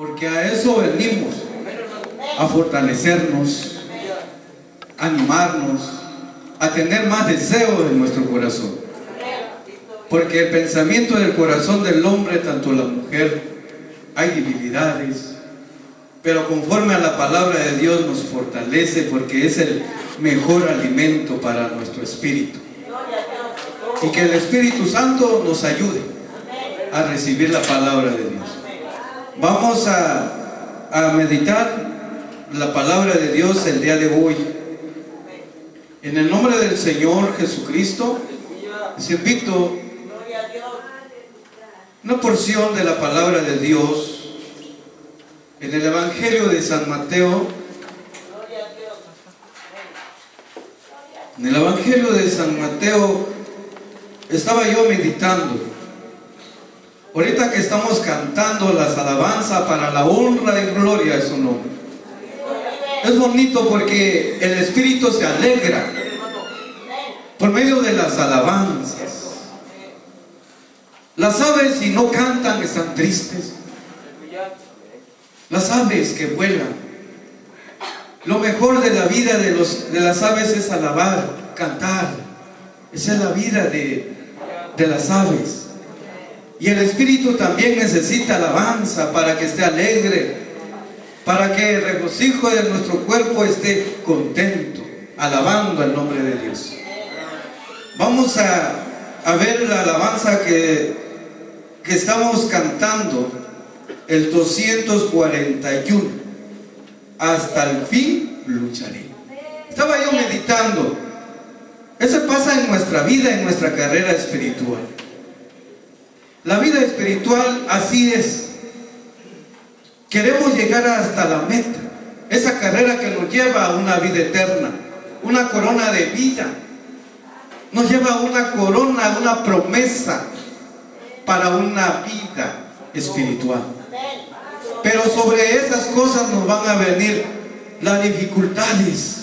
porque a eso venimos, a fortalecernos, a animarnos, a tener más deseo en nuestro corazón. Porque el pensamiento del corazón del hombre, tanto la mujer, hay debilidades, pero conforme a la palabra de Dios nos fortalece, porque es el mejor alimento para nuestro espíritu. Y que el Espíritu Santo nos ayude a recibir la palabra de Dios. Vamos a meditar la palabra de Dios el día de hoy. En el nombre del Señor Jesucristo, les invito una porción de la palabra de Dios en el Evangelio de San Mateo. En el Evangelio de San Mateo estaba yo meditando. Ahorita que estamos cantando las alabanzas para la honra y gloria de su nombre. Es bonito porque el Espíritu se alegra por medio de las alabanzas. Las aves, si no cantan, están tristes. Las aves que vuelan, lo mejor de la vida de las aves es alabar, cantar. Esa es la vida de las aves. Y el Espíritu también necesita alabanza para que esté alegre, para que el regocijo de nuestro cuerpo esté contento, alabando el nombre de Dios. Vamos a ver la alabanza que estamos cantando, el 241. Hasta el fin lucharé. Estaba yo meditando. Eso pasa en nuestra vida, en nuestra carrera espiritual. La vida espiritual así es. Queremos llegar hasta la meta, esa carrera que nos lleva a una vida eterna, una corona de vida. Nos lleva a una corona, una promesa para una vida espiritual. Pero sobre esas cosas nos van a venir las dificultades,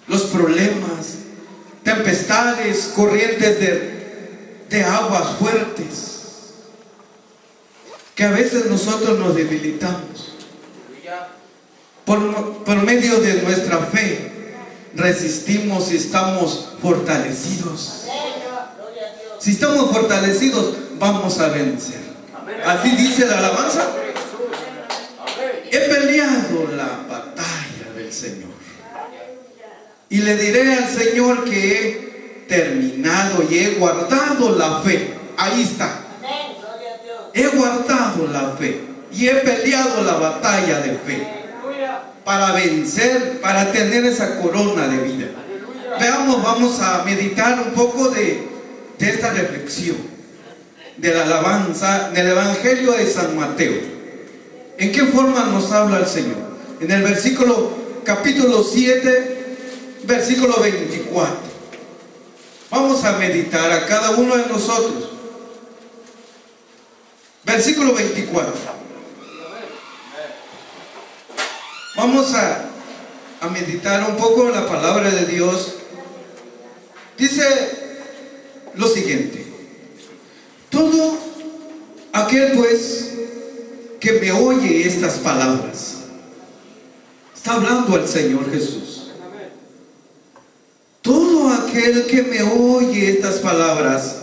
los problemas, tempestades, corrientes de aguas fuertes, que a veces nosotros nos debilitamos. Por medio de nuestra fe resistimos y estamos fortalecidos. Si estamos fortalecidos, vamos a vencer. Así dice la alabanza. He peleado la batalla del Señor, y le diré al Señor que he terminado y he guardado la fe. Ahí está. He guardado la fe y he peleado la batalla de fe para vencer, para tener esa corona de vida. Veamos, vamos a meditar un poco de esta reflexión de la alabanza del Evangelio de San Mateo. ¿En qué forma nos habla el Señor? En el capítulo 7, versículo 24. Vamos a meditar a cada uno de nosotros. Versículo 24. Vamos a meditar un poco la palabra de Dios. Dice lo siguiente: todo aquel pues que me oye estas palabras. Está hablando al Señor Jesús. Todo aquel que me oye estas palabras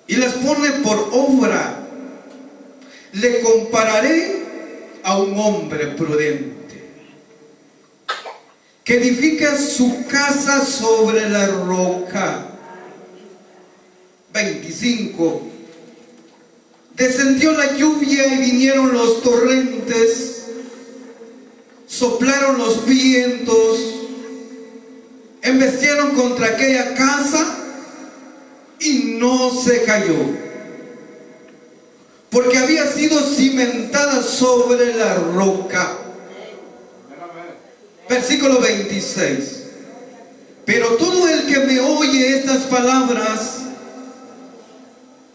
y las pone por obra, le compararé a un hombre prudente que edifica su casa sobre la roca. 25. Descendió la lluvia y vinieron los torrentes, soplaron los vientos, embestieron contra aquella casa y no se cayó, porque había sido cimentada sobre la roca. Versículo 26. Pero todo el que me oye estas palabras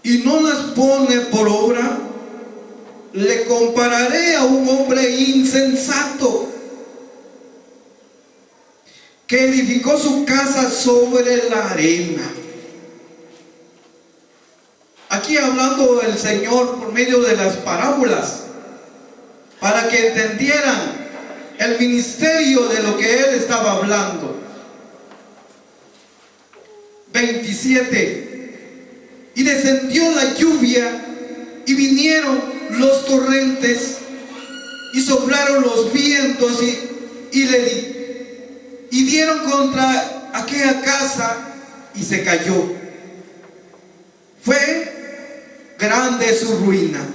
y no las pone por obra, le compararé a un hombre insensato que edificó su casa sobre la arena. Aquí hablando hablando el Señor por medio de las parábolas, para que entendieran el ministerio de lo que Él estaba hablando. 27. Y descendió la lluvia, y vinieron los torrentes, y soplaron los vientos, y dieron contra aquella casa, y se cayó. Fue grande su ruina.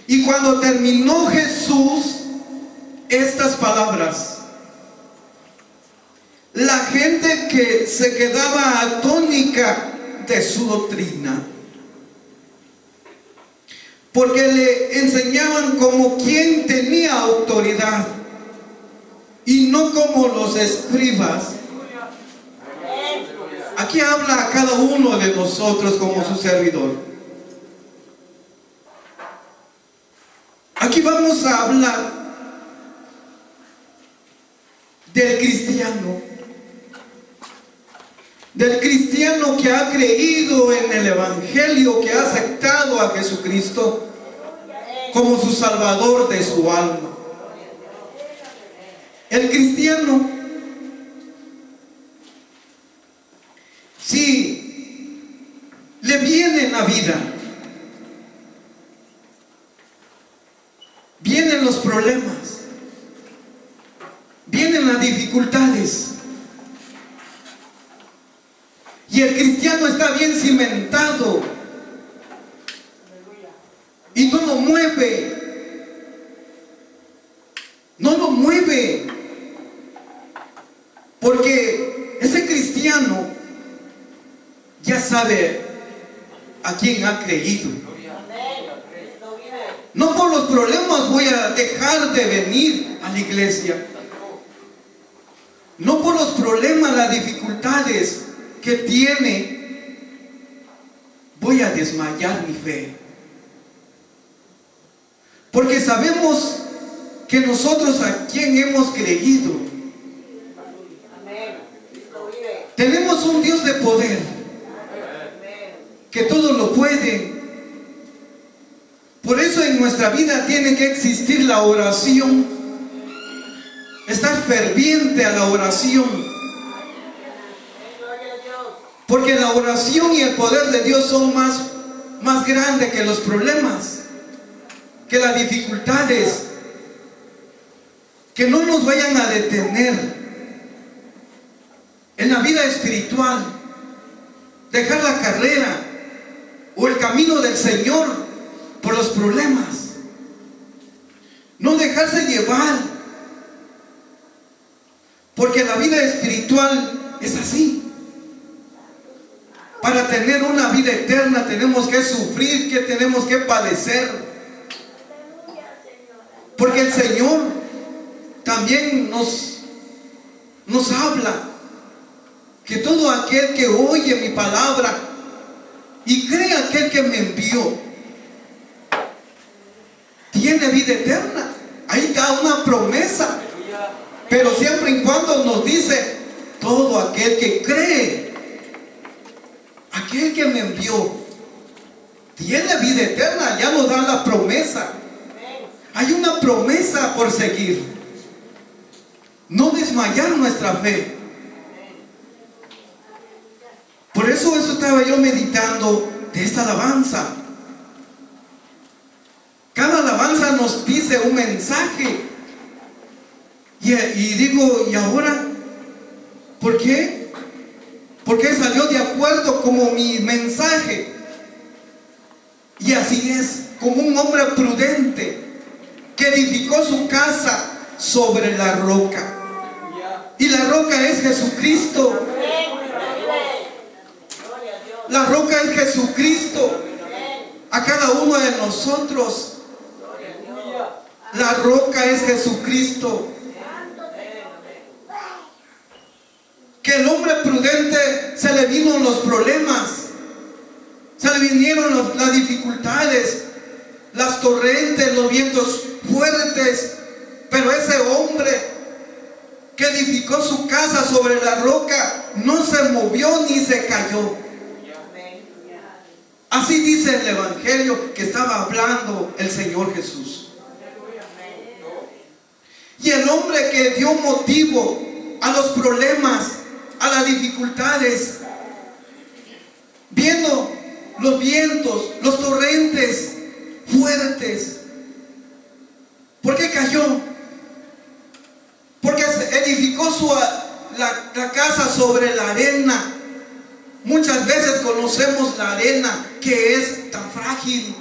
Y cuando terminó Jesús estas palabras, la gente que se quedaba atónica de su doctrina, porque le enseñaban como quien tenía autoridad y no como los escribas. Aquí habla a cada uno de nosotros como su servidor. Aquí vamos a hablar del cristiano que ha creído en el Evangelio, que ha aceptado a Jesucristo como su Salvador de su alma. El cristiano, si le viene la vida, vienen los problemas, vienen las dificultades, y el cristiano está bien cimentado y no lo mueve, porque ese cristiano ya sabe a quién ha creído. No por los problemas voy a dejar de venir a la iglesia. No por los problemas, las dificultades que tiene, voy a desmayar mi fe. Porque sabemos que nosotros a quien hemos creído, tenemos un Dios de poder, que todo lo puede. Por eso en nuestra vida tiene que existir la oración, estar ferviente a la oración, porque la oración y el poder de Dios son más grandes que los problemas, que las dificultades, que no nos vayan a detener en la vida espiritual, dejar la carrera o el camino del Señor por los problemas. No dejarse llevar, porque la vida espiritual es así. Para tener una vida eterna tenemos que sufrir, que tenemos que padecer, porque el Señor también nos habla que todo aquel que oye mi palabra y cree aquel que me envió tiene vida eterna. Ahí está una promesa, pero siempre y cuando nos dice todo aquel que cree, aquel que me envió tiene vida eterna. Ya nos da la promesa. Hay una promesa por seguir. No desmayar nuestra fe. Por eso estaba yo meditando de esta alabanza. Cada alabanza nos dice un mensaje. Y digo, ¿y ahora? ¿Por qué? Porque salió de acuerdo como mi mensaje. Y así es, como un hombre prudente que edificó su casa sobre la roca. Y la roca es Jesucristo. La roca es Jesucristo. A cada uno de nosotros, la roca es Jesucristo. Que el hombre prudente se le vino los problemas, se le vinieron las dificultades, las torrentes, los vientos fuertes, pero ese hombre que edificó su casa sobre la roca no se movió ni se cayó. Así dice el Evangelio que estaba hablando el Señor Jesús. Y el hombre que dio motivo a los problemas, a las dificultades, viendo los vientos, los torrentes fuertes, ¿por qué cayó? Porque edificó la casa sobre la arena. Muchas veces conocemos la arena que es tan frágil.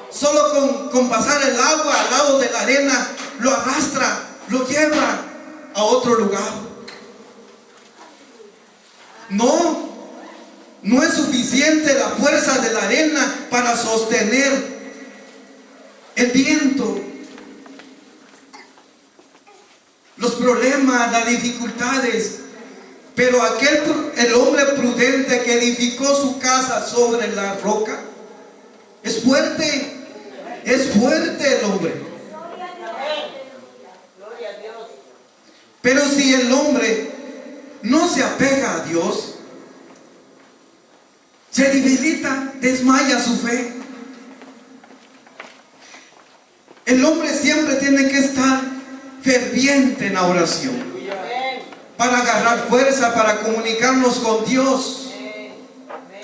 Solo con pasar el agua al lado de la arena lo arrastra, lo lleva a otro lugar. No es suficiente la fuerza de la arena para sostener el viento, los problemas, las dificultades. Pero el hombre prudente que edificó su casa sobre la roca, es fuerte el hombre. Pero si el hombre no se apega a Dios, se debilita, desmaya su fe. El hombre siempre tiene que estar ferviente en la oración, para agarrar fuerza, para comunicarnos con Dios.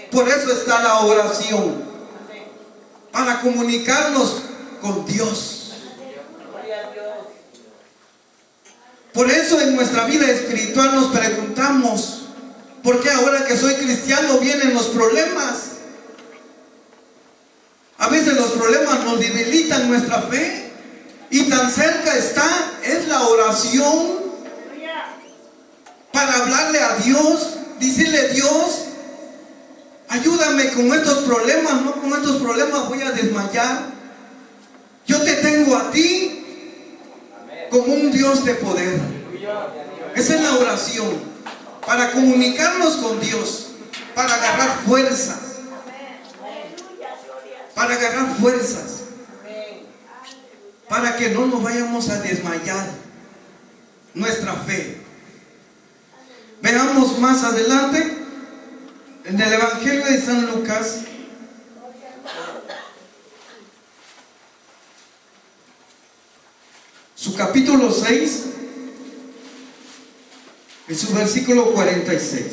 Por eso está la oración, para comunicarnos con Dios. Por eso en nuestra vida espiritual nos preguntamos, ¿por qué ahora que soy cristiano vienen los problemas? A veces los problemas nos debilitan nuestra fe, y tan cerca es la oración para hablarle a Dios, decirle: Dios, ayúdame con estos problemas, no con estos problemas voy a desmayar. Yo te tengo a ti como un Dios de poder. Esa es la oración, para comunicarnos con Dios, para agarrar fuerzas, para que no nos vayamos a desmayar nuestra fe. Veamos más adelante en el Evangelio de San Lucas, su capítulo 6 y su versículo 46.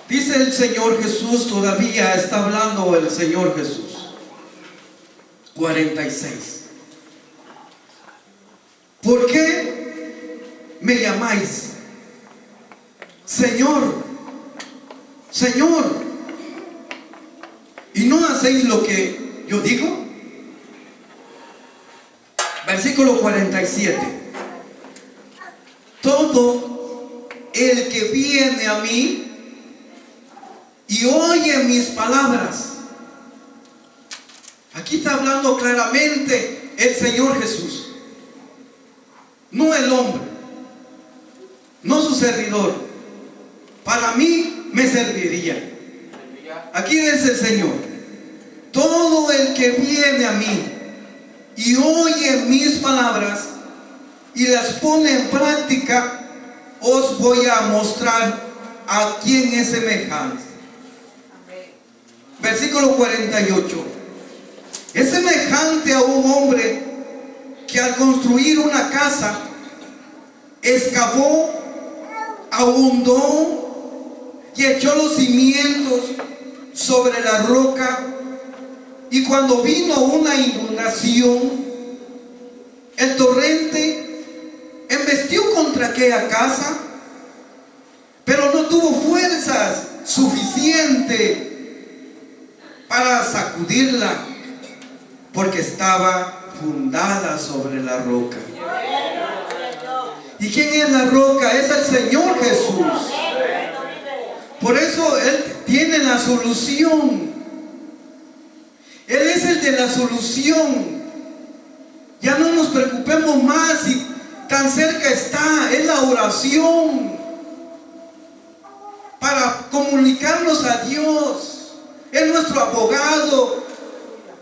Dice el Señor Jesús, todavía está hablando el Señor Jesús. 46. ¿Por qué me llamáis Señor, Señor, y no hacéis lo que yo digo? Versículo 47. Todo el que viene a mí y oye mis palabras. Aquí está hablando claramente el Señor Jesús, no el hombre, no su servidor. Para mí me serviría. Aquí dice el Señor: todo el que viene a mí y oye mis palabras y las pone en práctica, os voy a mostrar a quién es semejante. Versículo 48. Es semejante a un hombre que al construir una casa excavó, ahondó y echó los cimientos sobre la roca, y cuando vino una inundación, el torrente embestió contra aquella casa, pero no tuvo fuerzas suficientes para sacudirla, porque estaba fundada sobre la roca. ¿Y quién es la roca? Es el Señor Jesús. Por eso Él tiene la solución. Él es el de la solución. Ya no nos preocupemos más, si tan cerca está. Es la oración para comunicarnos a Dios. Es nuestro abogado,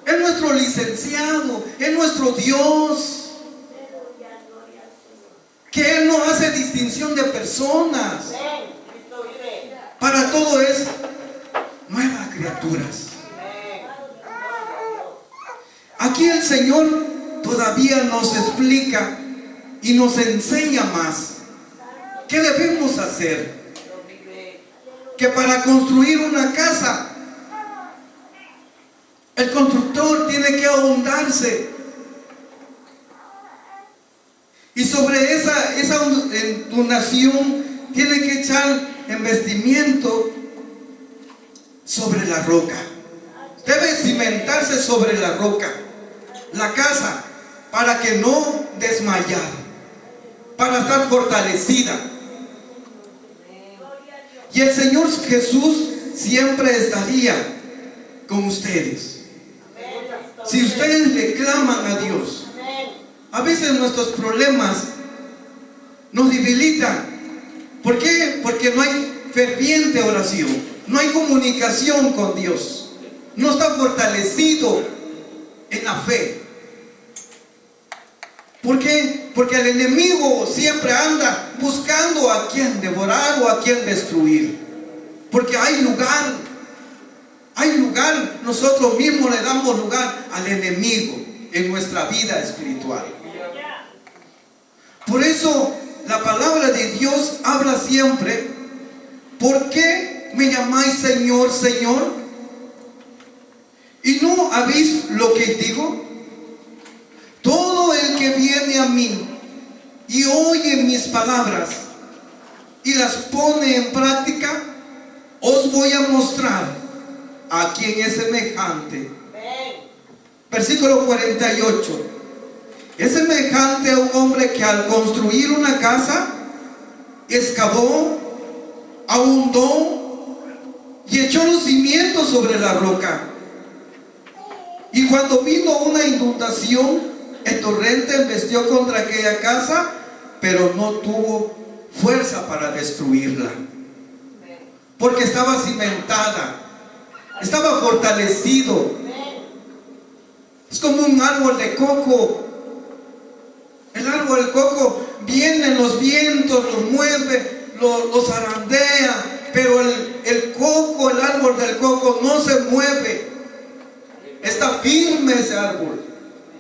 es nuestro licenciado, es nuestro Dios. Que Él no hace distinción de personas. Para todo es nuevas criaturas. Aquí el Señor todavía nos explica y nos enseña más. ¿Qué debemos hacer? Que para construir una casa, el constructor tiene que ahondarse. Y sobre esa hondación tiene que echar investimiento sobre la roca. Debe cimentarse sobre la roca la casa, para que no desmayar, para estar fortalecida. Y el Señor Jesús siempre estaría con ustedes. Si ustedes le claman a Dios, a veces nuestros problemas nos debilitan. ¿Por qué? Porque no hay ferviente oración, no hay comunicación con Dios, no está fortalecido en la fe. ¿Por qué? Porque el enemigo siempre anda buscando a quien devorar o a quien destruir. Porque hay lugar, nosotros mismos le damos lugar al enemigo en nuestra vida espiritual. Por eso la palabra de Dios habla siempre: ¿por qué me llamáis Señor, Señor? ¿Y no habéis lo que digo? Todo el que viene a mí y oye mis palabras y las pone en práctica, os voy a mostrar a quien es semejante. Versículo 48. Es semejante a un hombre que al construir una casa, excavó, ahondó y echó los cimientos sobre la roca. Y cuando vino una inundación, el torrente embestió contra aquella casa, pero no tuvo fuerza para destruirla, porque estaba cimentada, estaba fortalecido. Es como un árbol de coco. El árbol del coco, vienen los vientos, los mueve, los zarandea, pero el árbol del coco no se mueve. Está firme ese árbol.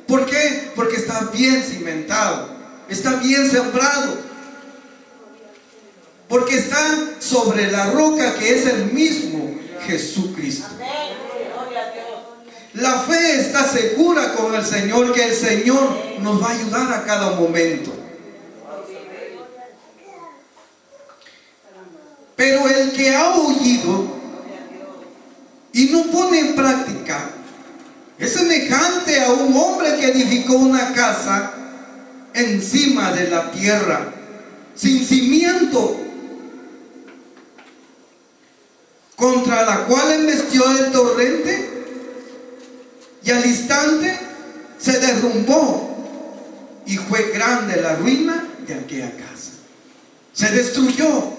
¿Por qué? Porque está bien cimentado, está bien sembrado, porque está sobre la roca que es el mismo Jesucristo. La fe está segura con el Señor, que el Señor nos va a ayudar a cada momento. Pero el que ha oído y no pone en práctica es semejante a un hombre que edificó una casa encima de la tierra, sin cimiento, contra la cual embestió el torrente, y al instante se derrumbó, y fue grande la ruina de aquella casa. Se destruyó.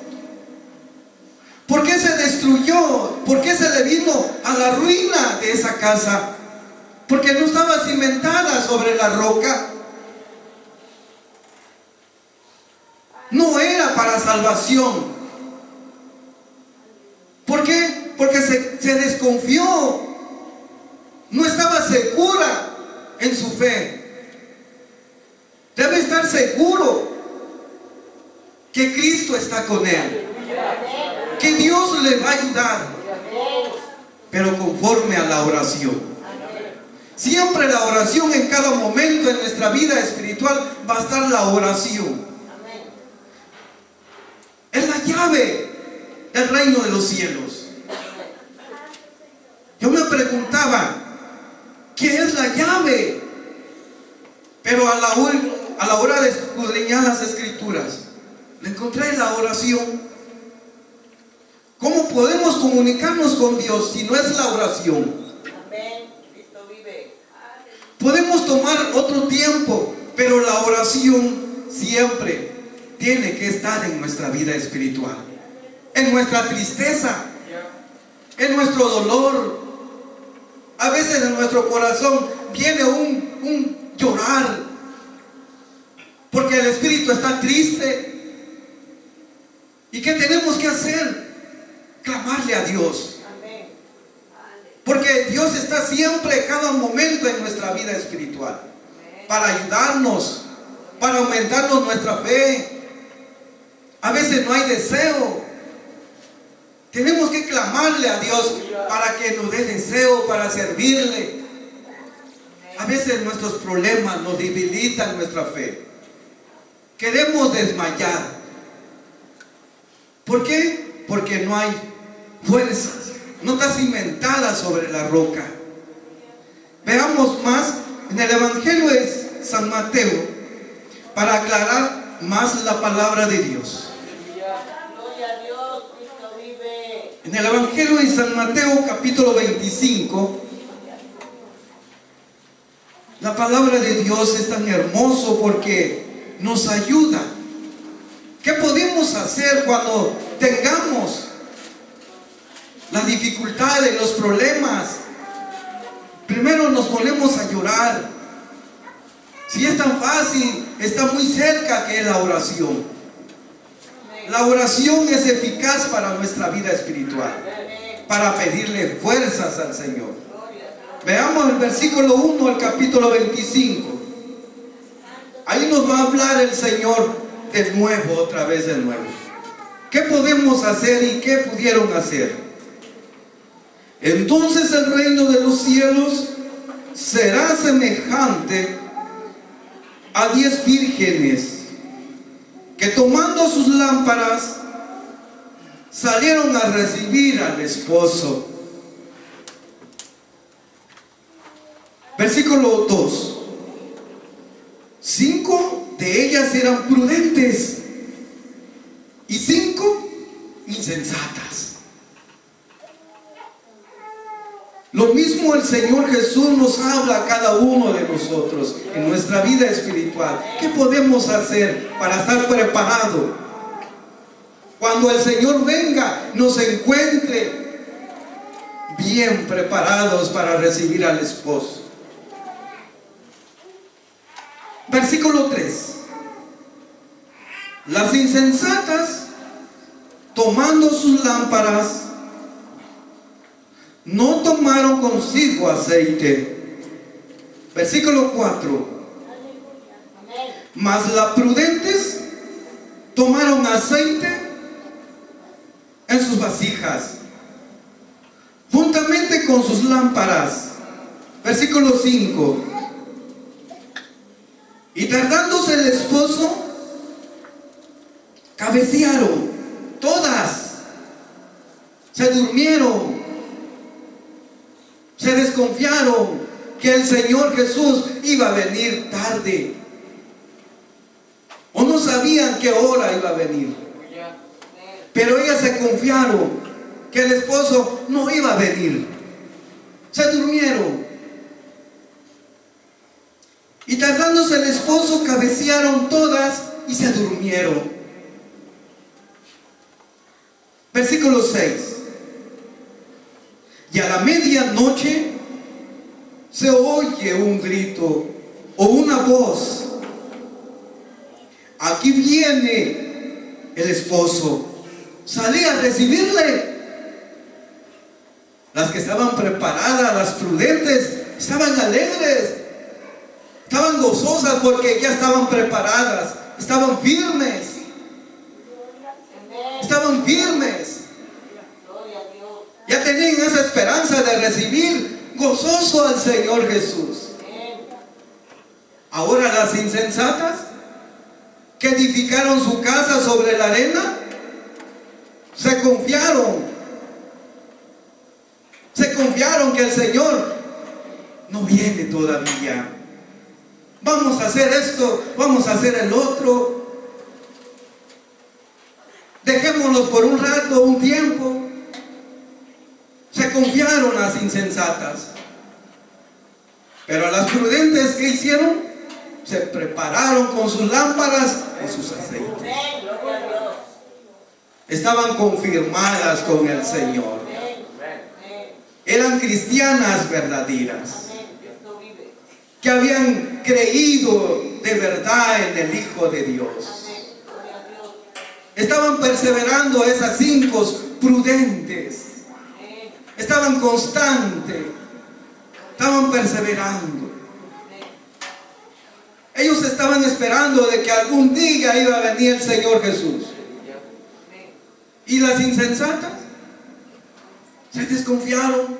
¿Por qué se destruyó? ¿Por qué se le vino a la ruina de esa casa? Porque no estaba cimentada sobre la roca. No era para salvación. ¿Por qué? Porque se desconfió. No estaba segura en su fe. Debe estar seguro que Cristo está con él, que Dios le va a ayudar, pero conforme a la oración. Siempre la oración, en cada momento en nuestra vida espiritual va a estar la oración. Es la llave del reino de los cielos. Yo me preguntaba, ¿qué es la llave? Pero a la hora de escudriñar las escrituras, le encontré la oración. ¿Cómo podemos comunicarnos con Dios si no es la oración? Podemos tomar otro tiempo, pero la oración siempre tiene que estar en nuestra vida espiritual, en nuestra tristeza, en nuestro dolor. A veces veces en nuestro corazón viene un llorar, porque el espíritu está triste. ¿Y qué tenemos que hacer? Clamarle a Dios. Porque Dios está siempre, cada momento en nuestra vida espiritual, para ayudarnos, para aumentarnos nuestra fe. A veces no hay deseo. Tenemos que clamarle a Dios para que nos dé deseo para servirle. A veces nuestros problemas nos debilitan nuestra fe. Queremos desmayar. ¿Por qué? Porque no hay fuerzas, no está cimentada sobre la roca. Veamos más en el Evangelio de San Mateo para aclarar más la palabra de Dios. En el Evangelio de San Mateo capítulo 25, la palabra de Dios es tan hermoso porque nos ayuda. ¿Qué podemos hacer cuando tengamos las dificultades, los problemas? Primero nos ponemos a llorar. Si es tan fácil, está muy cerca que es la oración. La oración es eficaz para nuestra vida espiritual, para pedirle fuerzas al Señor. Veamos el versículo 1 al capítulo 25. Ahí nos va a hablar el Señor de nuevo, otra vez de nuevo. ¿Qué podemos hacer y qué pudieron hacer? Entonces el reino de los cielos será semejante a 10 vírgenes que tomando sus lámparas salieron a recibir al esposo. Versículo 2. 5 de ellas eran prudentes y 5 insensatas. Lo mismo el Señor Jesús nos habla a cada uno de nosotros en nuestra vida espiritual. ¿Qué podemos hacer para estar preparados? Cuando el Señor venga, nos encuentre bien preparados para recibir al esposo. Versículo 3. Las insensatas, tomando sus lámparas, no tomaron consigo aceite. Versículo 4. Mas las prudentes tomaron aceite en sus vasijas, juntamente con sus lámparas. Versículo 5. Y tardándose el esposo, cabecearon todas, se durmieron, se desconfiaron que el Señor Jesús iba a venir tarde, o no sabían qué hora iba a venir. Pero ellas se confiaron que el esposo no iba a venir, se durmieron. Y tardándose el esposo, cabecearon todas y se durmieron. Versículo 6. Y a la medianoche se oye un grito o una voz: aquí viene el esposo, salí a recibirle. Las que estaban preparadas, las prudentes, estaban alegres, estaban gozosas porque ya estaban preparadas, estaban firmes. Estaban firmes. Ya tenían esa esperanza de recibir gozoso al Señor Jesús. Ahora las insensatas, que edificaron su casa sobre la arena, se confiaron que el Señor no viene todavía. Vamos a hacer esto, vamos a hacer el otro. Dejémoslos por un rato, un tiempo. Se confiaron las insensatas. Pero las prudentes, ¿qué hicieron? Se prepararon con sus lámparas y sus aceites. Estaban confirmadas con el Señor. eran cristianas verdaderas, que habían creído de verdad en el Hijo de Dios. Estaban perseverando esas 5 prudentes. Estaban constantes. Estaban perseverando. Ellos estaban esperando de que algún día iba a venir el Señor Jesús. Y las insensatas se desconfiaron.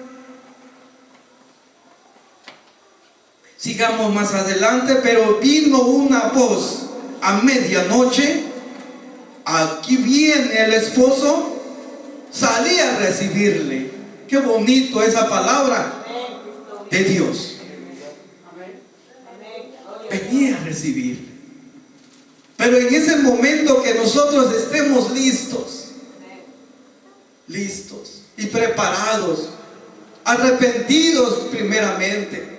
Sigamos más adelante. Pero vino una voz a medianoche: aquí viene el esposo, salí a recibirle. Qué bonito esa palabra de Dios. Venía a recibir. Pero en ese momento que nosotros estemos listos y preparados, arrepentidos primeramente,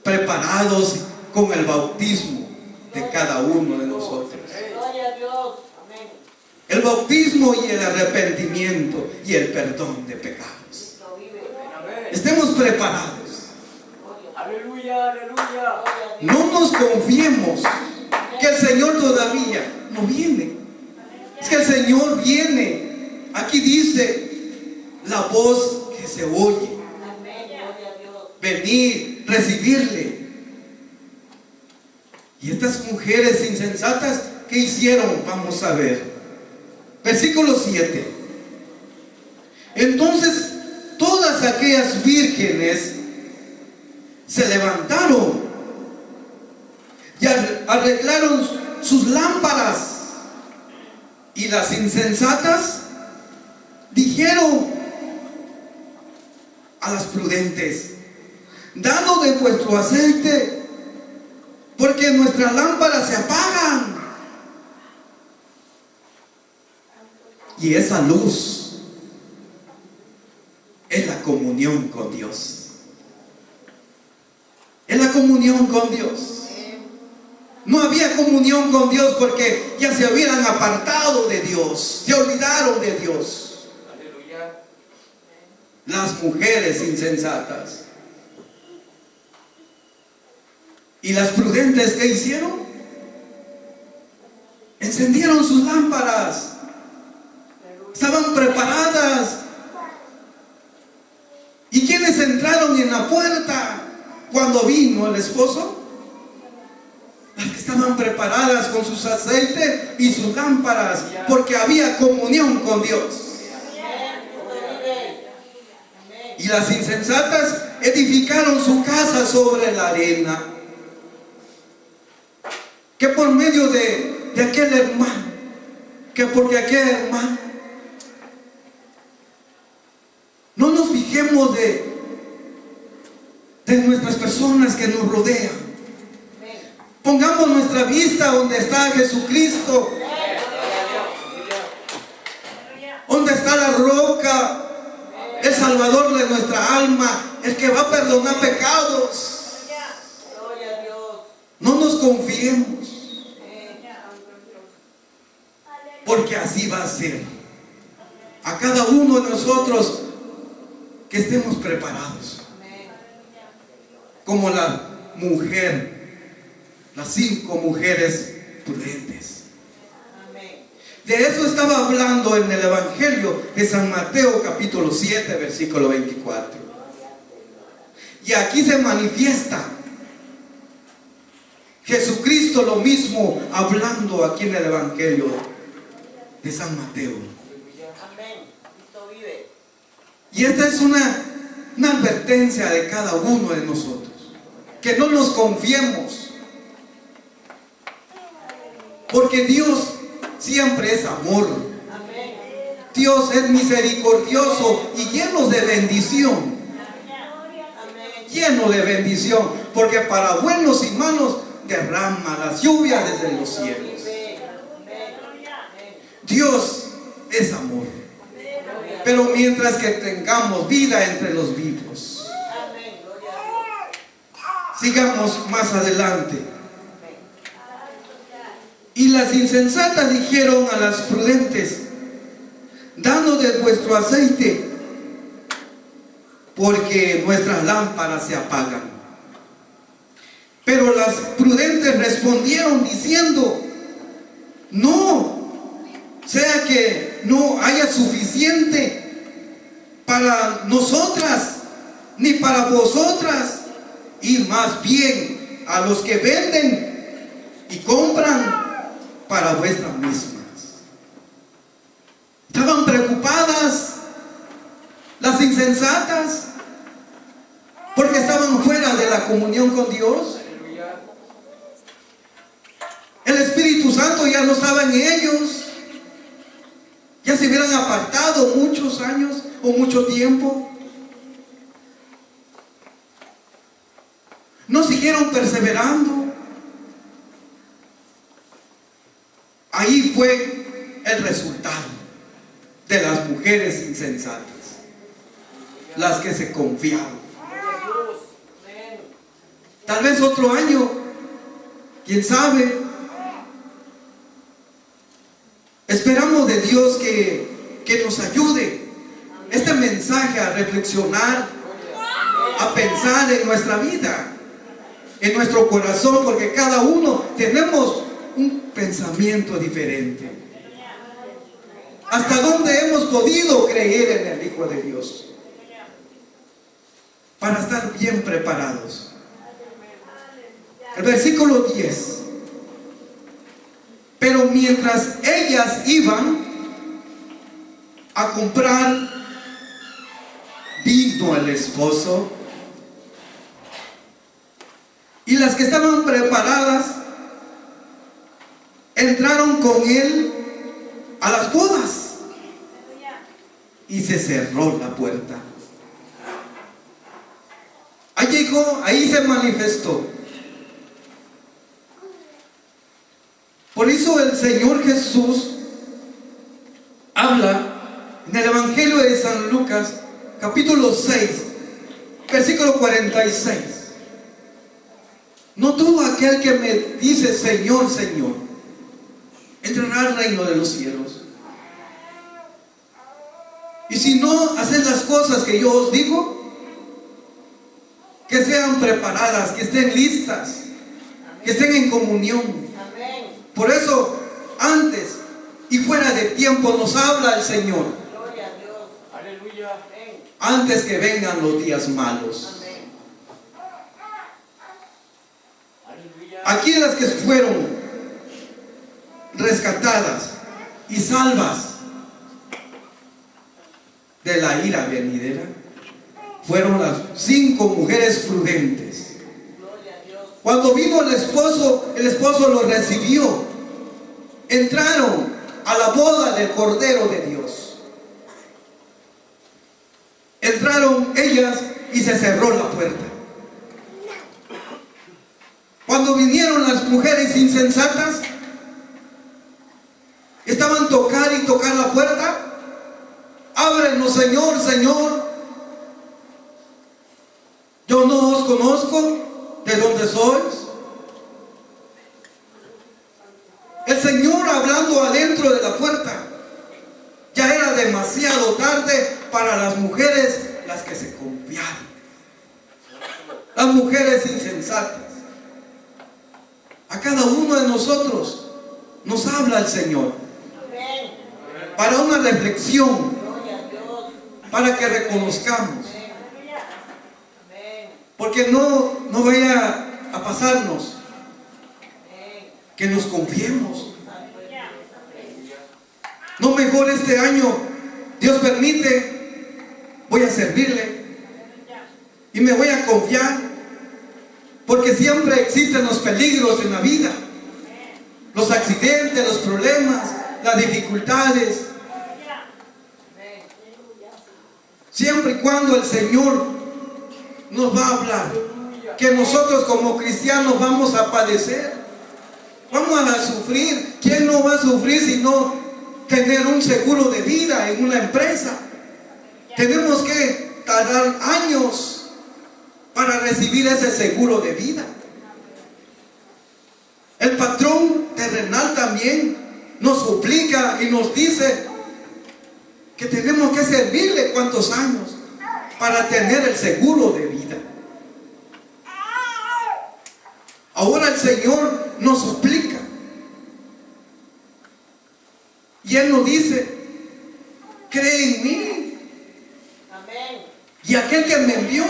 preparados con el bautismo de cada uno de nosotros. El bautismo y el arrepentimiento y el perdón de pecados. Estemos preparados. Aleluya, aleluya. No nos confiemos que el Señor todavía no viene. Es que el Señor viene. Aquí dice la voz que se oye. Venir, recibirle. Y estas mujeres insensatas, ¿qué hicieron? Vamos a ver. Versículo 7. Entonces todas aquellas vírgenes se levantaron y arreglaron sus lámparas. Y las insensatas dijeron a las prudentes: danos de vuestro aceite, porque nuestras lámparas se apagan. Y esa luz es la comunión con Dios. Es la comunión con Dios. No había comunión con Dios porque ya se hubieran apartado de Dios, se olvidaron de Dios. Aleluya. Las mujeres insensatas. ¿Y las prudentes qué hicieron? Encendieron sus lámparas. Estaban preparadas. ¿Y quiénes entraron en la puerta cuando vino el esposo? Las que estaban preparadas con sus aceites y sus lámparas, porque había comunión con Dios. Y las insensatas edificaron su casa sobre la arena. Que por medio de aquel hermano, que porque aquel hermano, no nos fijemos de nuestras personas que nos rodean. Pongamos nuestra vista donde está Jesucristo, donde está la roca, el Salvador de nuestra alma, el que va a perdonar pecados. No nos confiemos, porque así va a ser. A cada uno de nosotros que estemos preparados, como la mujer, las 5 mujeres prudentes. De eso estaba hablando en el Evangelio de San Mateo capítulo 7 versículo 24. Y aquí se manifiesta Jesucristo lo mismo hablando aquí en el Evangelio de San Mateo. Y esta es una advertencia de cada uno de nosotros, que no nos confiemos, porque Dios siempre es amor. Dios es misericordioso y lleno de bendición. Lleno de bendición, porque para buenos y malos derrama las lluvias desde los cielos. Dios es amor. Pero mientras que tengamos vida entre los vivos. Sigamos más adelante. Y las insensatas dijeron a las prudentes: danos de vuestro aceite, porque nuestras lámparas se apagan. Pero las prudentes respondieron diciendo: no sea que no haya suficiente para nosotras ni para vosotras, y más bien a los que venden y compran para vuestras mismas. Estaban preocupadas las insensatas porque estaban fuera de la comunión con Dios. El Espíritu Santo ya no estaba en ellos. Ya se hubieran apartado muchos años o mucho tiempo. No siguieron perseverando. Ahí fue el resultado de las mujeres insensatas, las que se confiaron. Tal vez otro año, quién sabe. Esperamos de Dios que nos ayude este mensaje a reflexionar, a pensar en nuestra vida, en nuestro corazón, porque cada uno tenemos un pensamiento diferente. ¿Hasta dónde hemos podido creer en el Hijo de Dios? Para estar bien preparados. El versículo 10. Pero mientras ellas iban a comprar, vino el esposo, y las que estaban preparadas entraron con él a las bodas, y se cerró la puerta. Ahí llegó, ahí se manifestó. Por eso el Señor Jesús habla en el Evangelio de San Lucas, capítulo 6, versículo 46. No todo aquel que me dice Señor, Señor, entrará al reino de los cielos. Y si no hacen las cosas que yo os digo, que sean preparadas, que estén listas, que estén en comunión. Por eso, antes y fuera de tiempo nos habla el Señor. Gloria a Dios. Aleluya. Antes que vengan los días malos. Aquí las que fueron rescatadas y salvas de la ira venidera fueron las 5 mujeres prudentes. Cuando vino el esposo lo recibió. Entraron a la boda del Cordero de Dios. Entraron ellas y se cerró la puerta. Cuando vinieron las mujeres insensatas, estaban tocar y tocar la puerta. Ábrenos, Señor, Señor. Yo no os conozco. ¿De dónde sois? El Señor hablando adentro de la puerta. Ya era demasiado tarde para las mujeres, las que se confiaron, las mujeres insensatas. A cada uno de nosotros nos habla el Señor para una reflexión, para que reconozcamos. Porque no vaya a pasarnos que nos confiemos. No, mejor este año, Dios permite, voy a servirle y me voy a confiar, porque siempre existen los peligros en la vida, los accidentes, los problemas, las dificultades. Siempre y cuando el Señor nos va a hablar que nosotros como cristianos vamos a padecer, vamos a sufrir. ¿Quién no va a sufrir sino tener un seguro de vida en una empresa? Tenemos que tardar años para recibir ese seguro de vida. El patrón terrenal también nos suplica y nos dice que tenemos que servirle cuántos años para tener el seguro de vida. Ahora el Señor nos suplica. Y Él nos dice: cree en mí. Amén. Y aquel que me envió,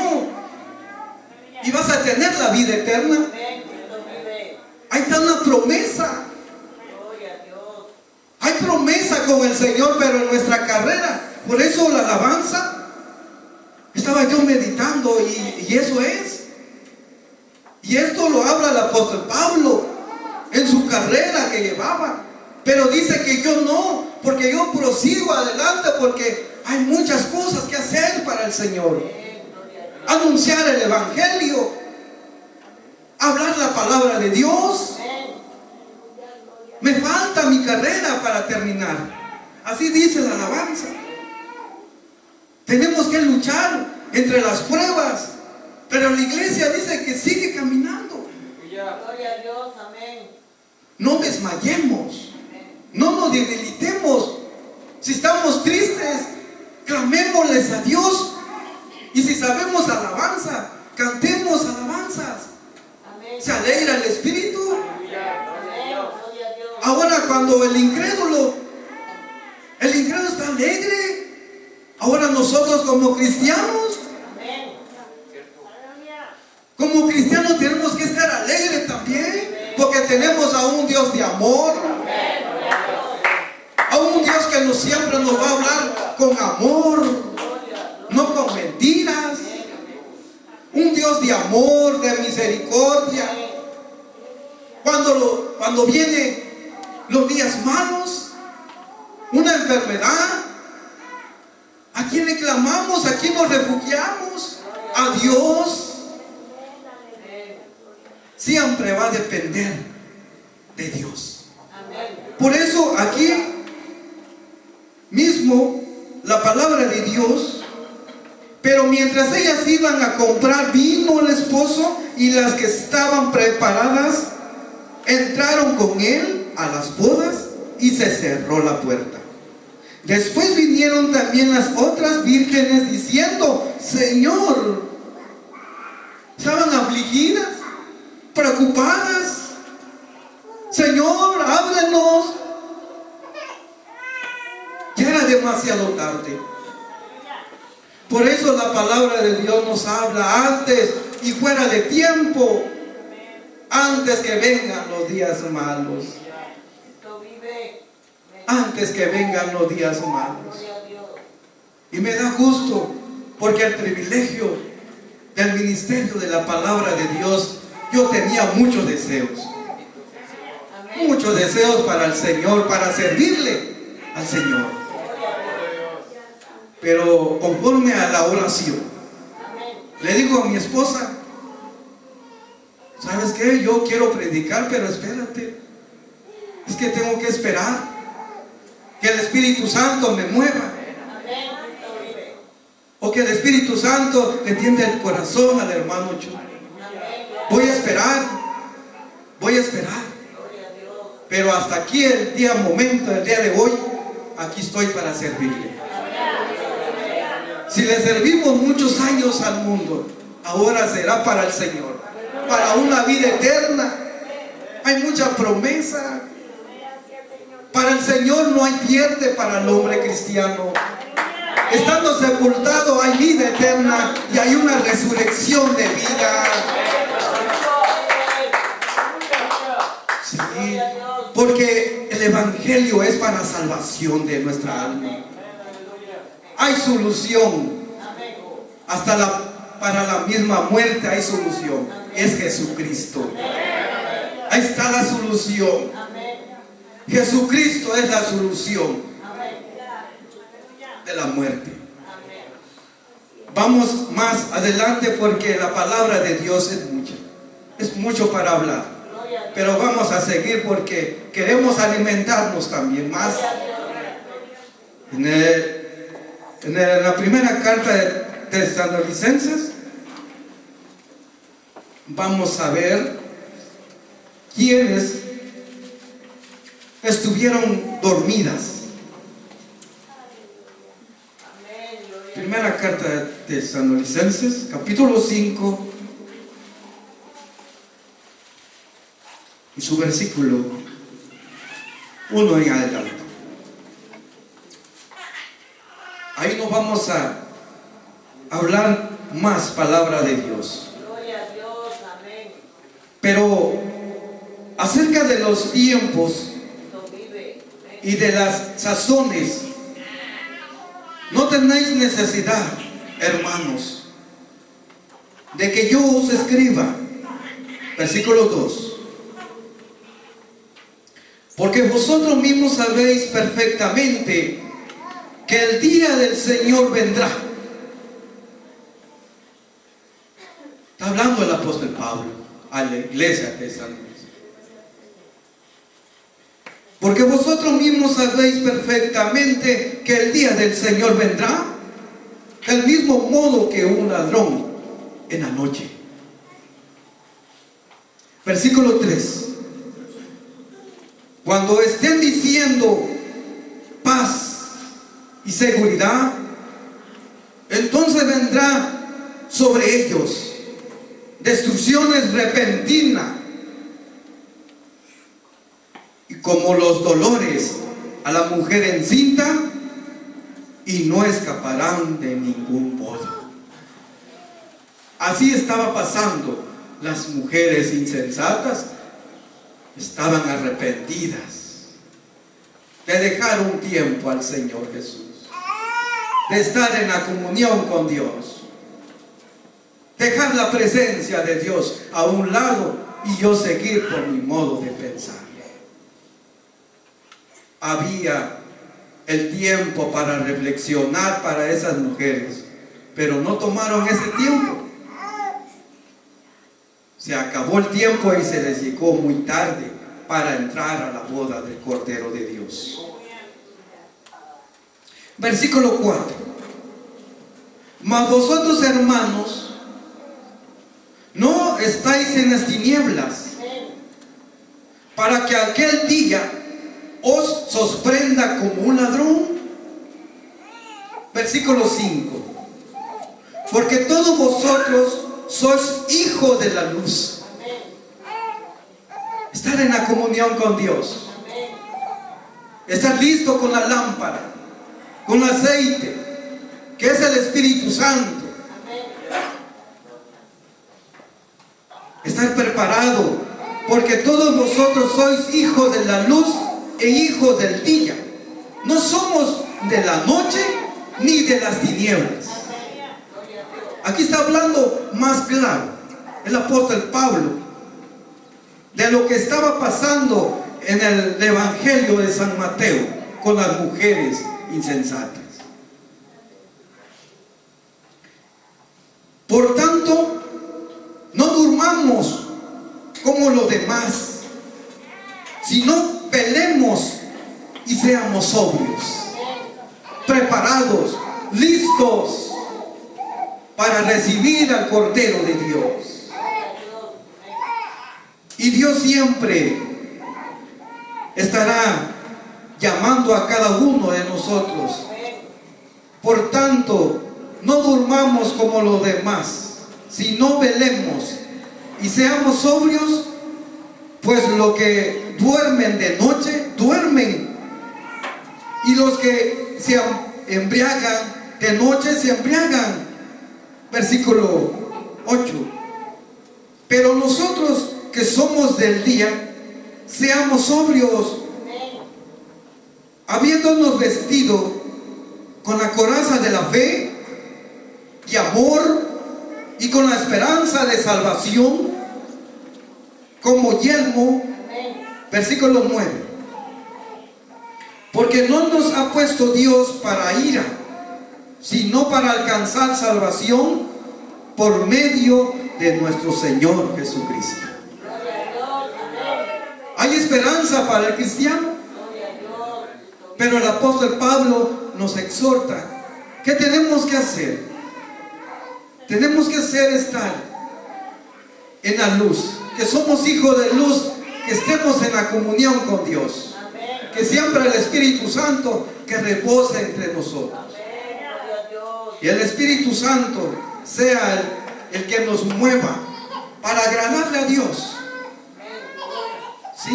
y vas a tener la vida eterna. Amén. Cristo vive. Ahí está una promesa. Gloria a Dios. Hay promesa con el Señor, pero en nuestra carrera. Por eso la alabanza, estaba yo meditando, y eso es. Y esto lo habla el apóstol Pablo en su carrera que llevaba. Pero dice que yo no, porque yo prosigo adelante, porque hay muchas cosas que hacer para el Señor. Anunciar el Evangelio, hablar la palabra de Dios. Me falta mi carrera para terminar. Así dice la alabanza. Tenemos que luchar entre las pruebas, pero la iglesia dice que sigue caminando. Gloria a Dios. Amén. No desmayemos, no nos debilitemos. Si estamos tristes, clamémosles a Dios. Y si sabemos alabanza, cantemos alabanzas. Amén. Se alegra el espíritu. Amén. Gloria a Dios. Ahora cuando el incrédulo está alegre, ahora nosotros como cristianos, Amén. como cristianos tenemos que estar alegres también, porque tenemos a un Dios de amor, a un Dios que siempre nos va a hablar con amor, no con mentiras. Un Dios de amor, de misericordia. Cuando vienen los días malos, una enfermedad, ¿a quién le clamamos? ¿A quién nos refugiamos? A Dios. Siempre va a depender de Dios. Por eso aquí mismo la palabra de Dios: pero mientras ellas iban a comprar, vino el esposo, y las que estaban preparadas entraron con él a las bodas, y se cerró la puerta. Después vinieron también las otras vírgenes diciendo: Señor. Estaban afligidas, preocupadas. Señor, ábrenos. Ya era demasiado tarde. Por eso la palabra de Dios nos habla antes y fuera de tiempo, antes que vengan los días malos. Antes que vengan los días malos. Y me da gusto, porque el privilegio del ministerio de la palabra de Dios, yo tenía muchos deseos. Muchos deseos para el Señor, para servirle al Señor. Pero conforme a la oración, le digo a mi esposa: ¿sabes qué? Yo quiero predicar, pero espérate. Es que tengo que esperar que el Espíritu Santo me mueva, o que el Espíritu Santo le tienda el corazón al hermano Chuy. Voy a esperar, voy a esperar. Pero hasta aquí el día de hoy, aquí estoy para servirle. Si le servimos muchos años al mundo, ahora será para el Señor, para una vida eterna. Hay mucha promesa. Para el Señor no hay pierde para el hombre cristiano. Estando sepultado hay vida eterna y hay una resurrección de vida. Sí, porque el Evangelio es para salvación de nuestra alma. Hay solución. Hasta para la misma muerte hay solución. Es Jesucristo. Ahí está la solución. Jesucristo es la solución de la muerte. Vamos más adelante, porque la palabra de Dios es mucha. Es mucho para hablar. Pero vamos a seguir porque queremos alimentarnos también más. En la primera carta de Tesalonicenses, vamos a ver quiénes estuvieron dormidas. Primera carta de Tesalonicenses, capítulo 5, y su versículo 1 en adelante. Ahí nos vamos a hablar más palabra de Dios. Gloria a Dios, amén. Pero acerca de los tiempos Cristo vive. Amén. y de las sazones, no tenéis necesidad, hermanos, de que yo os escriba. Versículo 2. Porque vosotros mismos sabéis perfectamente que el día del Señor vendrá. Está hablando el apóstol Pablo a la iglesia de Tesalónica. Porque vosotros mismos sabéis perfectamente que el día del Señor vendrá del mismo modo que un ladrón en la noche. Versículo 3. Cuando estén diciendo paz y seguridad, entonces vendrá sobre ellos destrucciones repentinas, y como los dolores a la mujer encinta, y no escaparán de ningún modo. Así estaba pasando. Las mujeres insensatas estaban arrepentidas de dejar un tiempo al Señor Jesús, de estar en la comunión con Dios, dejar la presencia de Dios a un lado y yo seguir por mi modo de pensar. Había el tiempo para reflexionar para esas mujeres, pero no tomaron ese tiempo. Se acabó el tiempo y se les llegó muy tarde para entrar a la boda del Cordero de Dios. Versículo 4. Mas vosotros, hermanos, no estáis en las tinieblas, para que aquel día os sorprenda como un ladrón. Versículo 5. Porque todos vosotros sois hijos de la luz. Estar en la comunión con Dios. Estar listo con la lámpara, con el aceite, que es el Espíritu Santo. Estar preparado, porque todos vosotros sois hijos de la luz e hijos del día. No somos de la noche ni de las tinieblas. Aquí está hablando más claro el apóstol Pablo de lo que estaba pasando en el Evangelio de San Mateo con las mujeres insensatas. Por tanto, no durmamos como los demás, sino velemos y seamos sobrios, preparados, listos para recibir al Cordero de Dios. Y Dios siempre estará llamando a cada uno de nosotros. Por tanto, no durmamos como los demás, sino velemos y seamos sobrios, pues los que duermen de noche, duermen, y los que se embriagan de noche, se embriagan. Versículo 8. Pero nosotros que somos del día, seamos sobrios, habiéndonos vestido con la coraza de la fe y amor, y con la esperanza de salvación como yelmo. Versículo 9. Porque no nos ha puesto Dios para ira, sino para alcanzar salvación por medio de nuestro Señor Jesucristo. Hay esperanza para el cristiano, pero el apóstol Pablo nos exhorta. ¿Qué tenemos que hacer? Tenemos que hacer estar en la luz, que somos hijos de luz, que estemos en la comunión con Dios, que siempre el Espíritu Santo que repose entre nosotros. y el Espíritu Santo sea el que nos mueva para agradarle a Dios. ¿Sí?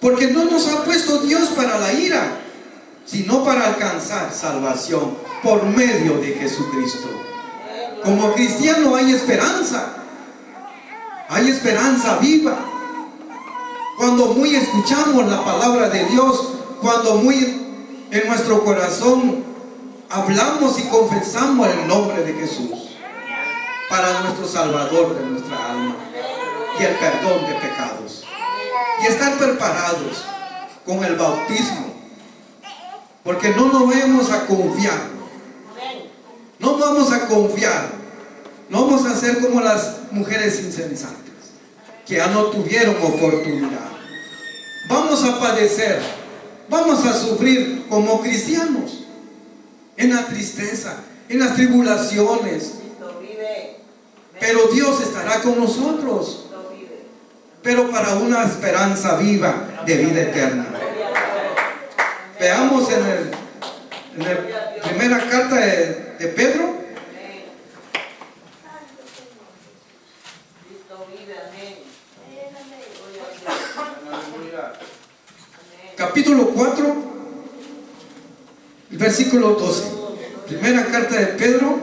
Porque no nos ha puesto Dios para la ira, sino para alcanzar salvación por medio de Jesucristo. Como cristiano hay esperanza viva. Cuando muy escuchamos la palabra de Dios, cuando muy en nuestro corazón hablamos y confesamos el nombre de Jesús para nuestro Salvador de nuestra alma y el perdón de pecados, y estar preparados con el bautismo, porque no nos vamos a confiar, no vamos a confiar, no vamos a ser como las mujeres insensatas que ya no tuvieron oportunidad. Vamos a padecer, vamos a sufrir como cristianos, en la tristeza, en las tribulaciones, pero Dios estará con nosotros, pero para una esperanza viva de vida eterna. Veamos en la primera carta de Pedro, capítulo 4, el versículo 12. Primera carta de Pedro,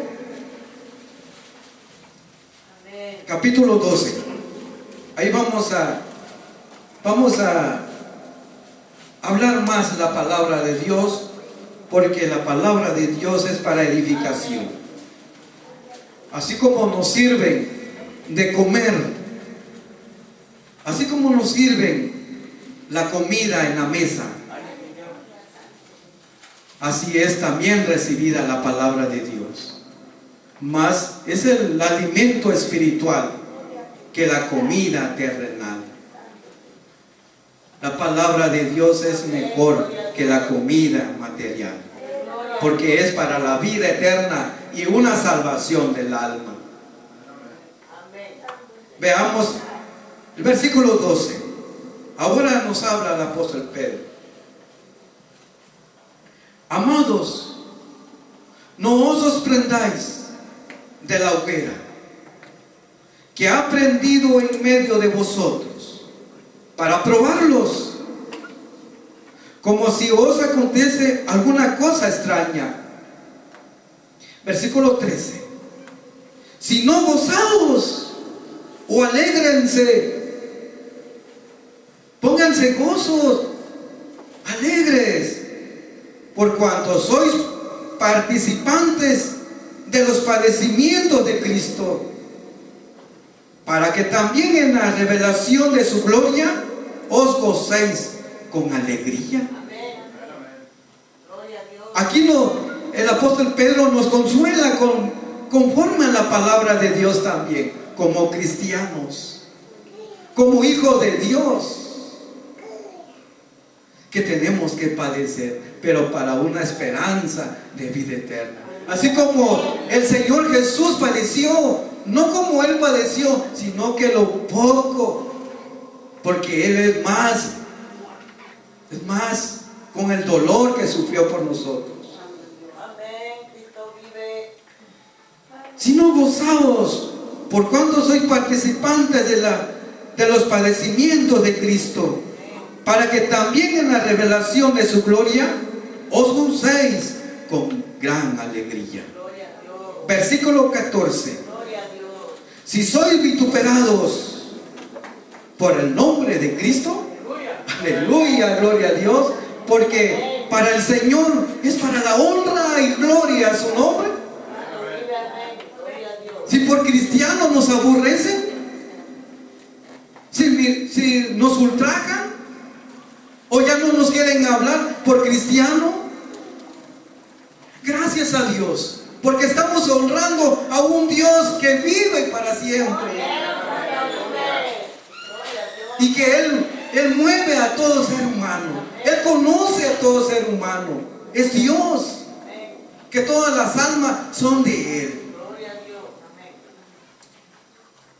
capítulo 12. Ahí vamos a hablar más la palabra de Dios, porque la palabra de Dios es para edificación. Así como nos sirven de comer, así como nos sirven la comida en la mesa, así es también recibida la palabra de Dios. Mas es el alimento espiritual que la comida terrenal. La palabra de Dios es mejor que la comida material, porque es para la vida eterna y una salvación del alma. Veamos el versículo 12. Ahora nos habla el apóstol Pedro. Amados, no os sorprendáis de la hoguera que ha prendido en medio de vosotros para probarlos, como si os acontece alguna cosa extraña. Versículo 13. Si no, gozaos o alégrense, pónganse gozos, alegres, por cuanto sois participantes de los padecimientos de Cristo, para que también en la revelación de su gloria os gocéis con alegría. Aquí el apóstol Pedro nos consuela conforme a la palabra de Dios también, como cristianos, como hijos de Dios, que tenemos que padecer, pero para una esperanza de vida eterna. Así como el Señor Jesús padeció, no como Él padeció, sino que lo poco, porque Él es más con el dolor que sufrió por nosotros. Si no, gozaos, por cuanto sois participantes de los padecimientos de Cristo, para que también en la revelación de su gloria os gocéis con gran alegría. Versículo 14. Si sois vituperados por el nombre de Cristo, aleluya, gloria a Dios, porque para el Señor es para la honra y gloria a su nombre. Si por cristianos nos aborrecen, si nos ultrajan, o ya no nos quieren hablar por cristiano, gracias a Dios, porque estamos honrando a un Dios que vive para siempre, y que Él mueve a todo ser humano, Él conoce a todo ser humano, es Dios, que todas las almas son de Él.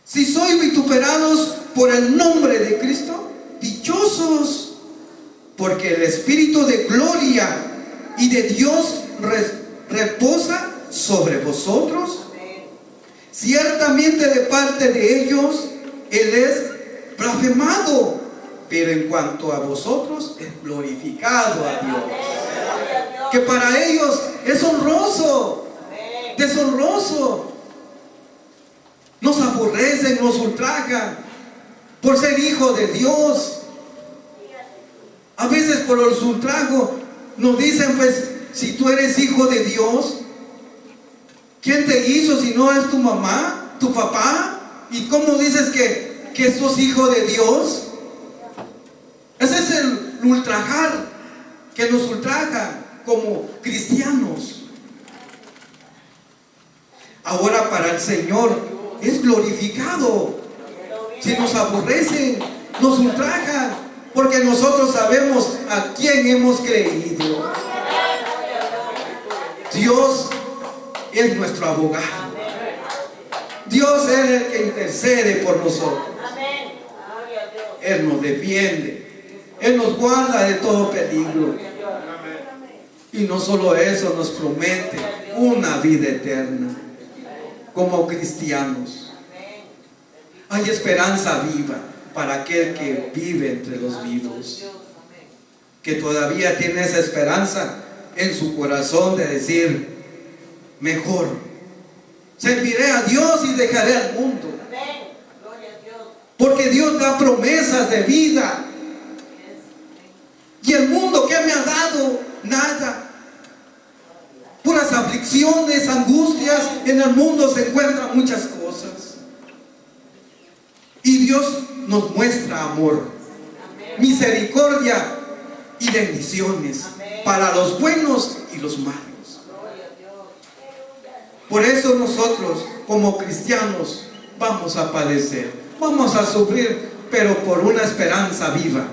Si sois vituperados por el nombre de Cristo, dichosos, porque el Espíritu de gloria y de Dios reposa sobre vosotros. Ciertamente de parte de ellos Él es blasfemado, pero en cuanto a vosotros es glorificado a Dios. Que para ellos es honroso, deshonroso. Nos aborrecen, nos ultrajan por ser hijo de Dios. A veces por los ultrajos nos dicen, pues, si tú eres hijo de Dios, ¿quién te hizo si no es tu mamá, tu papá? ¿Y cómo dices que sos hijo de Dios? Ese es el ultrajar, que nos ultraja como cristianos. Ahora para el Señor es glorificado. Si nos aborrecen, nos ultrajan, porque nosotros sabemos a quién hemos creído. Dios es nuestro abogado. Dios es el que intercede por nosotros. Él nos defiende. Él nos guarda de todo peligro. Y no solo eso, nos promete una vida eterna. Como cristianos hay esperanza viva para aquel que vive entre los vivos, que todavía tiene esa esperanza en su corazón de decir: mejor serviré a Dios y dejaré al mundo, porque Dios da promesas de vida. Y el mundo, ¿qué me ha dado? Nada. Puras aflicciones, angustias. En el mundo se encuentran muchas cosas. Y Dios nos muestra amor, misericordia y bendiciones para los buenos y los malos. Por eso nosotros como cristianos vamos a padecer, vamos a sufrir, pero por una esperanza viva,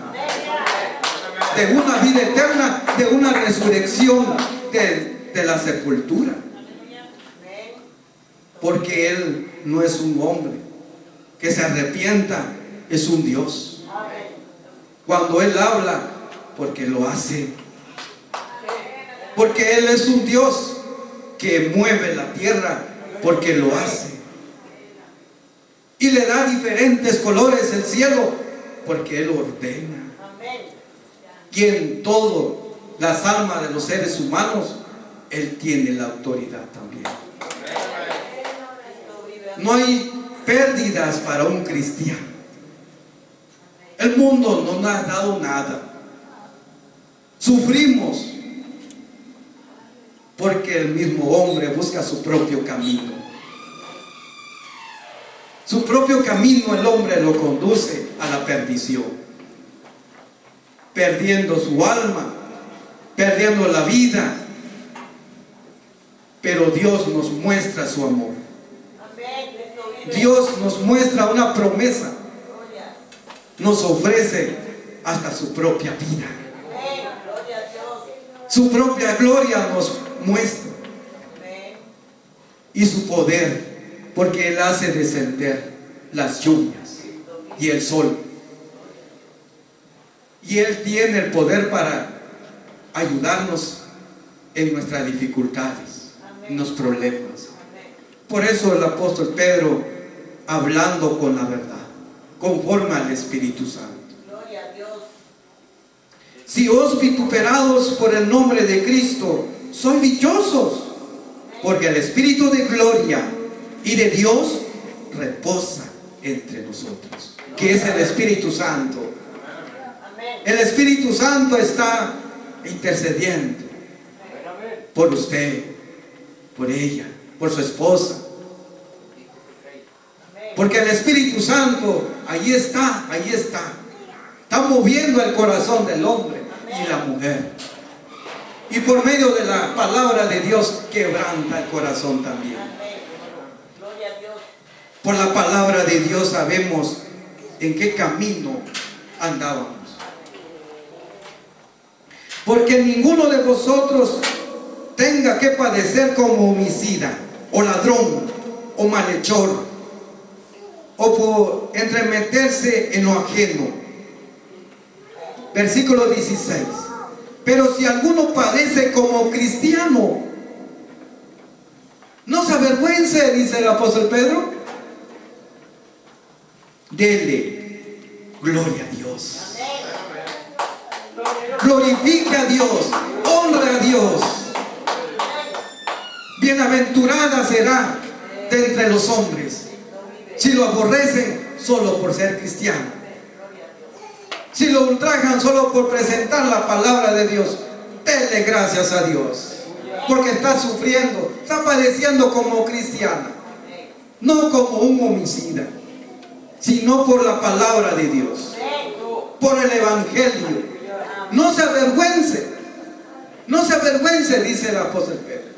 de una vida eterna, de una resurrección de la sepultura. Porque Él no es un hombre que se arrepienta, es un Dios. Cuando Él habla, porque lo hace. Porque Él es un Dios que mueve la tierra, porque lo hace. Y le da diferentes colores el cielo, porque Él ordena. Y en todo las almas de los seres humanos Él tiene la autoridad también. No hay pérdidas para un cristiano. El mundo no nos ha dado nada. Sufrimos porque el mismo hombre busca su propio camino. Su propio camino el hombre lo conduce a la perdición, perdiendo su alma, perdiendo la vida. Pero Dios nos muestra su amor. Dios nos muestra una promesa. Nos ofrece hasta su propia vida. Su propia gloria nos muestra. Y su poder, porque Él hace descender las lluvias y el sol. Y Él tiene el poder para ayudarnos en nuestras dificultades, en los problemas. Por eso el apóstol Pedro, hablando con la verdad, conforme al Espíritu Santo: si os vituperados por el nombre de Cristo, sois dichosos, porque el Espíritu de gloria y de Dios reposa entre nosotros, que es el Espíritu Santo. El Espíritu Santo está intercediendo por usted, por ella, por su esposa. Porque el Espíritu Santo ahí está, está moviendo el corazón del hombre y la mujer. Y por medio de la palabra de Dios quebranta el corazón también. Por la palabra de Dios sabemos en qué camino andábamos. Porque ninguno de vosotros tenga que padecer como homicida, o ladrón, o malhechor, o por entremeterse en lo ajeno. Versículo 16. Pero si alguno padece como cristiano, no se avergüence, dice el apóstol Pedro. Dele gloria a Dios. Glorifique a Dios, honre a Dios. Bienaventurada será de entre los hombres si lo aborrecen solo por ser cristiano, si lo ultrajan solo por presentar la palabra de Dios. Dele gracias a Dios, porque está sufriendo, está padeciendo como cristiana, no como un homicida, sino por la palabra de Dios, por el evangelio. No se avergüence, no se avergüence, dice el apóstol Pedro.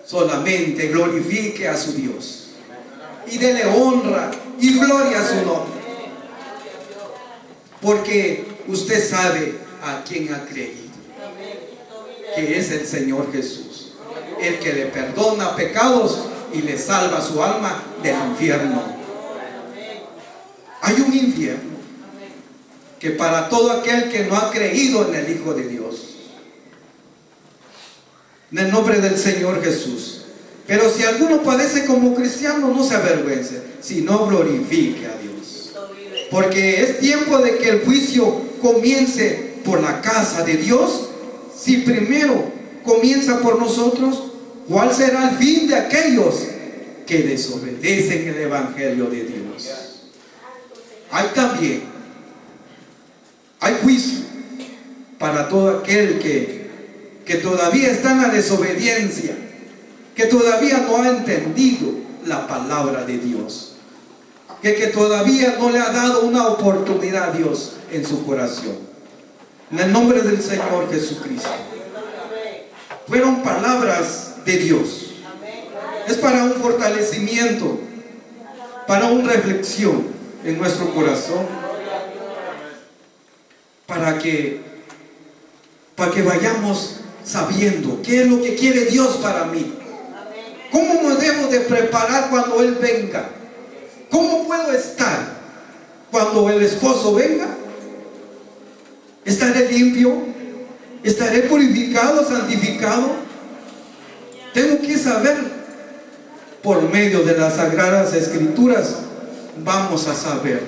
Solamente glorifique a su Dios y dele honra y gloria a su nombre, porque usted sabe a quién ha creído, que es el Señor Jesús, el que le perdona pecados y le salva su alma del infierno. Hay un infierno que para todo aquel que no ha creído en el Hijo de Dios, en el nombre del Señor Jesús. Pero si alguno padece como cristiano, no se avergüence, sino glorifique a Dios, porque es tiempo de que el juicio comience por la casa de Dios. Si primero comienza por nosotros, ¿cuál será el fin de aquellos que desobedecen el evangelio de Dios? Hay juicio para todo aquel que todavía está en la desobediencia, que todavía no ha entendido la palabra de Dios, que todavía no le ha dado una oportunidad a Dios en su corazón. En el nombre del Señor Jesucristo. Fueron palabras de Dios. Es para un fortalecimiento, para una reflexión en nuestro corazón, para que vayamos sabiendo qué es lo que quiere Dios para mí. ¿Cómo me debo de preparar cuando Él venga? ¿Cómo puedo estar cuando el esposo venga? ¿Estaré limpio? ¿Estaré purificado, santificado? Tengo que saber. Por medio de las Sagradas Escrituras vamos a saber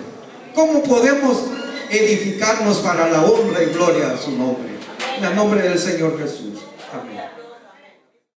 cómo podemos edificarnos para la honra y gloria de su nombre. En el nombre del Señor Jesús.